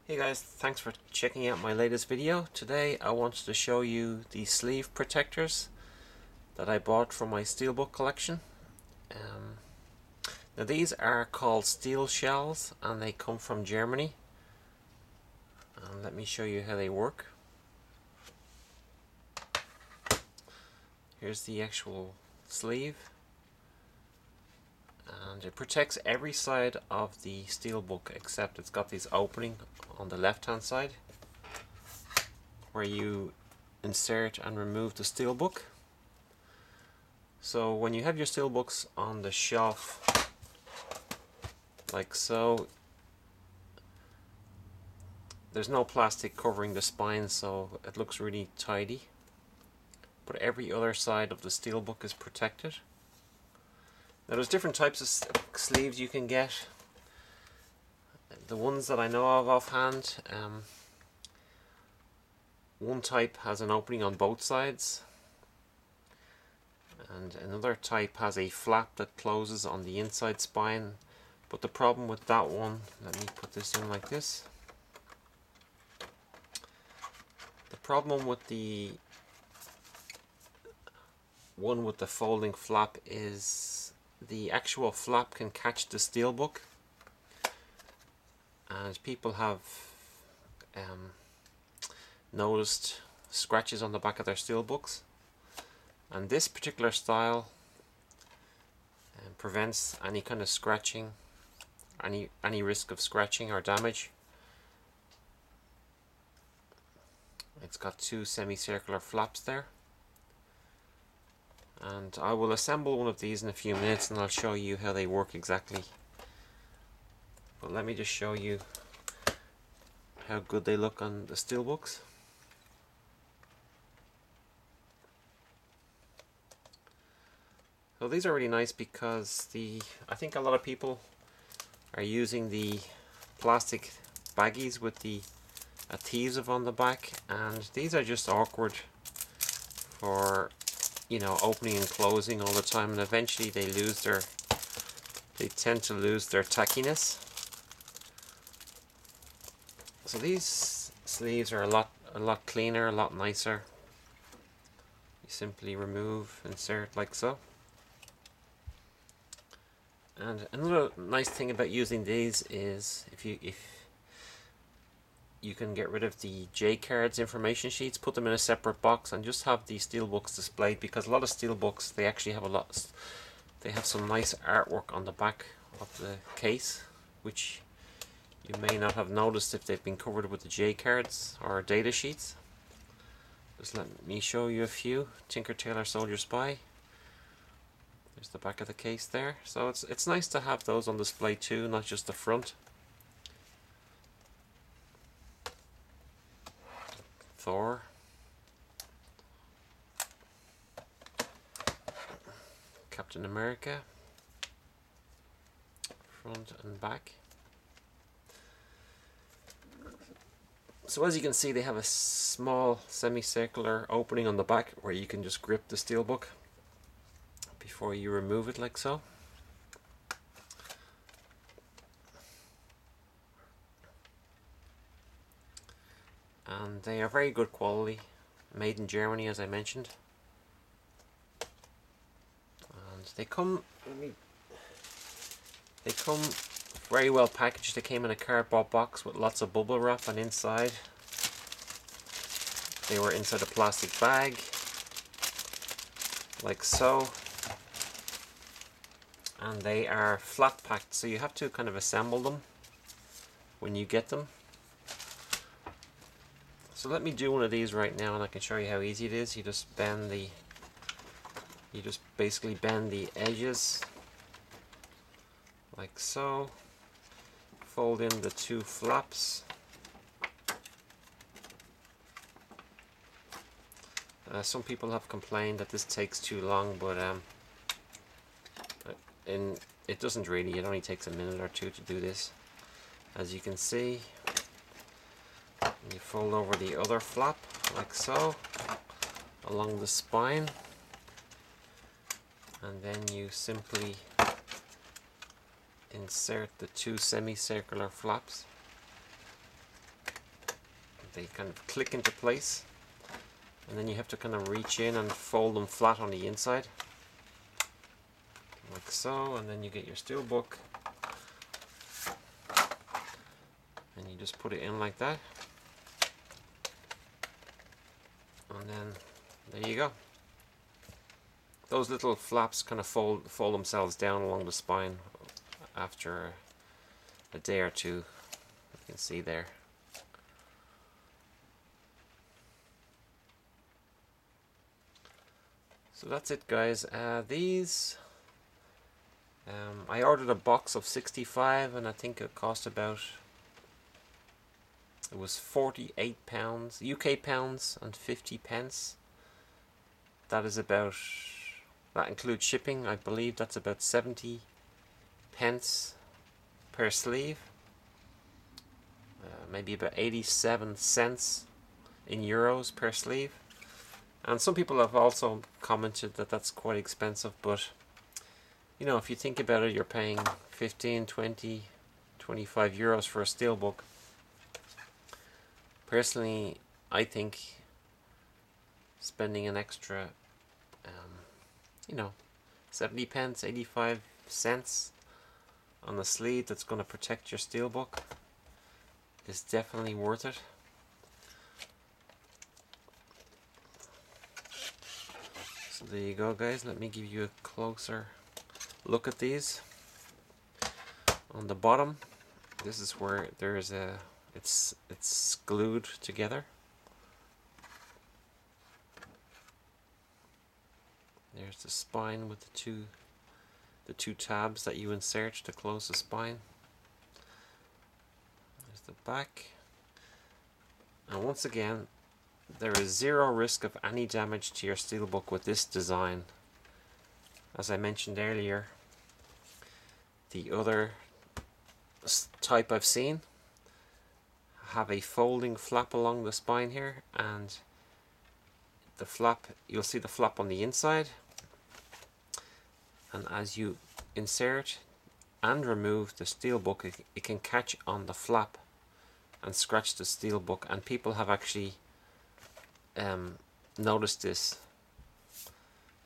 Hey guys, thanks for checking out my latest video. Today I wanted to show you the sleeve protectors that I bought from my Steelbook collection. Um, Now these are called steel shells and they come from Germany. Let me show you how they work. Here's the actual sleeve, and it protects every side of the Steelbook except it's got this opening on the left hand side where you insert and remove the Steelbook. So when you have your Steelbooks on the shelf like so, there's no plastic covering the spine, so it looks really tidy, but every other side of the Steelbook is protected. Now there's different types of sleeves you can get. The ones that I know of offhand, one type has an opening on both sides, and another type has a flap that closes on the inside spine. But the problem with that one, let me put this in like this. The problem with the one with the folding flap is the actual flap can catch the Steelbook, and people have noticed scratches on the back of their Steelbooks, and this particular style prevents any kind of scratching, any risk of scratching or damage. It's got two semicircular flaps there, and I will assemble one of these in a few minutes and I'll show you how they work exactly. But let me just show you how good they look on the Steelbooks. So these are really nice because I think a lot of people are using the plastic baggies with the adhesive on the back, and these are just awkward for, you know, opening and closing all the time, and eventually they tend to lose their tackiness. So these sleeves are a lot cleaner, a lot nicer. You simply remove, insert like so. And another nice thing about using these is if you can get rid of the J cards information sheets, put them in a separate box, and just have the Steelbooks displayed, because a lot of Steelbooks, they actually have they have some nice artwork on the back of the case, which you may not have noticed if they've been covered with the J cards or data sheets. Just let me show you a few. Tinker Tailor Soldier Spy. There's the back of the case there. So it's nice to have those on display too, not just the front. Thor. Captain America. Front and back. So as you can see, they have a small semicircular opening on the back where you can just grip the Steelbook before you remove it like so. And they are very good quality, made in Germany as I mentioned. And they come very well packaged. They came in a cardboard box with lots of bubble wrap, and inside they were inside a plastic bag like so. And they are flat packed, so you have to kind of assemble them when you get them. So let me do one of these right now and I can show you how easy it is. You just basically bend the edges like so, fold in the two flaps, some people have complained that this takes too long, but it doesn't really. It only takes a minute or two to do this. As you can see, you fold over the other flap like so along the spine, and then you simply insert the two semicircular flaps they kind of click into place, and then you have to kind of reach in and fold them flat on the inside like so, and then you get your Steelbook and you just put it in like that, and then there you go. Those little flaps kind of fold themselves down along the spine after a day or two. You can see there. So that's it, guys. These I ordered a box of 65, and I think it cost about, it was £48 UK pounds and 50 pence. That is about, that includes shipping. I believe that's about 70 pence per sleeve, maybe about 87 cents in euros per sleeve. And some people have also commented that that's quite expensive, but you know, if you think about it, you're paying 15, 20, 25 euros for a Steelbook. Personally, I think spending an extra, you know, 70 pence, 85 cents on a sleeve that's going to protect your Steelbook is definitely worth it. So there you go, guys. Let me give you a closer look at these. On the bottom, this is where there's a, it's glued together. There's the spine with the two tabs that you insert to close the spine. There's the back. And once again, there is zero risk of any damage to your Steelbook with this design. As I mentioned earlier, the other type I've seen have a folding flap along the spine here, and the flap, you'll see the flap on the inside, and as you insert and remove the Steelbook, it can catch on the flap and scratch the Steelbook, and people have actually noticed this.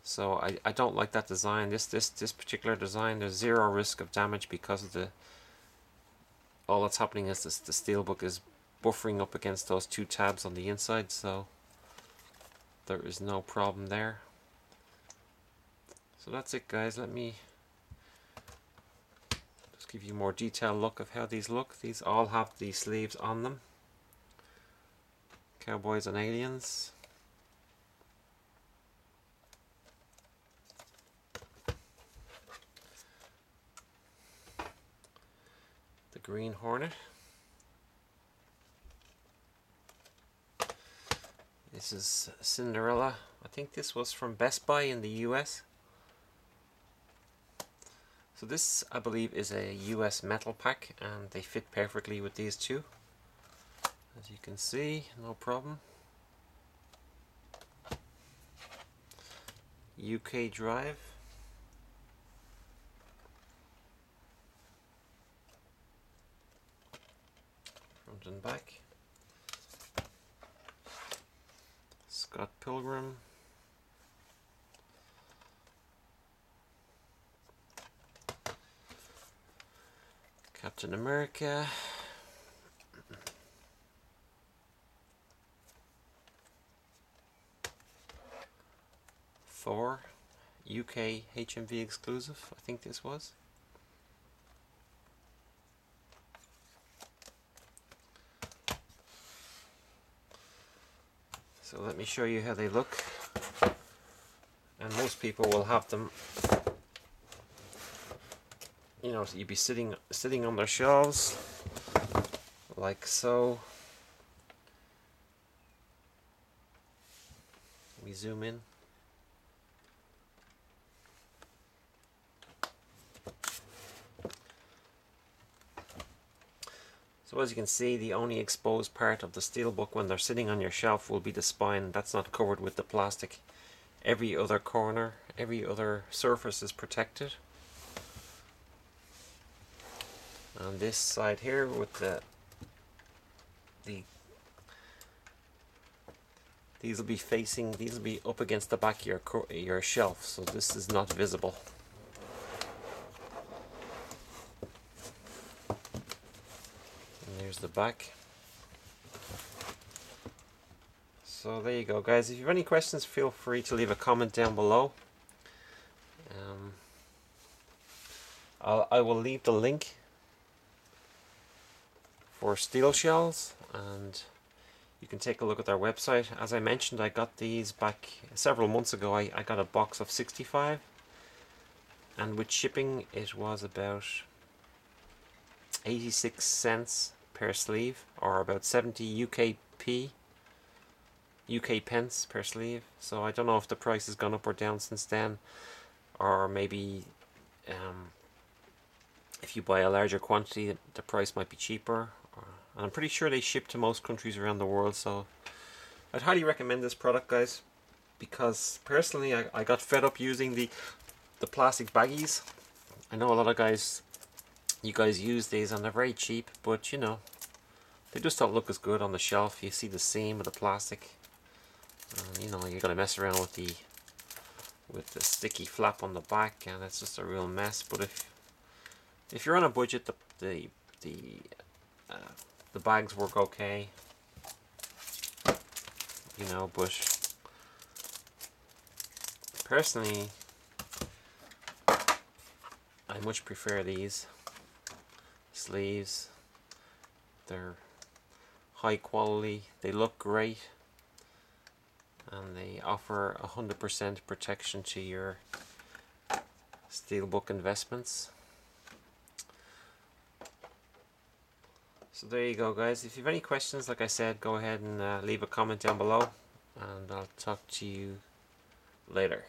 So I don't like that design. This particular design, there's zero risk of damage because of the, all that's happening is the Steelbook is buffering up against those two tabs on the inside, so there is no problem there. So that's it, guys. Let me just give you a more detailed look of how these look. These all have the sleeves on them. Cowboys and Aliens. The Green Hornet. This is Cinderella. I think this was from Best Buy in the US. So this, I believe, is a US metal pack, and they fit perfectly with these two. As you can see, no problem. UK drive. Front and back. Scott Pilgrim. Captain America. Thor, UK HMV exclusive, I think this was. So let me show you how they look. And most people will have them, you know, you'd be sitting on their shelves like so. We zoom in. So as you can see, the only exposed part of the Steelbook when they're sitting on your shelf will be the spine. That's not covered with the plastic. Every other corner, every other surface is protected. On this side here with the These will be up against the back of your shelf, so this is not visible. And there's the back. So there you go, guys. If you have any questions, feel free to leave a comment down below. I will leave the link for steel shells, and you can take a look at their website. As I mentioned, I got these back several months ago. I got a box of 65, and with shipping it was about 86 cents per sleeve, or about 70 UK pence per sleeve. So I don't know if the price has gone up or down since then, or maybe if you buy a larger quantity the price might be cheaper. And I'm pretty sure they ship to most countries around the world, so I'd highly recommend this product, guys, because personally I got fed up using the plastic baggies. I know a lot of you guys use these and they're very cheap, but you know, they just don't look as good on the shelf. You see the seam of the plastic, and you know, you gotta mess around with the sticky flap on the back, and it's just a real mess. But if you're on a budget, the bags work okay, you know. But personally, I much prefer these sleeves. They're high quality, they look great, and they offer 100% protection to your Steelbook investments. So there you go, guys. If you have any questions, like I said, go ahead and leave a comment down below, and I'll talk to you later.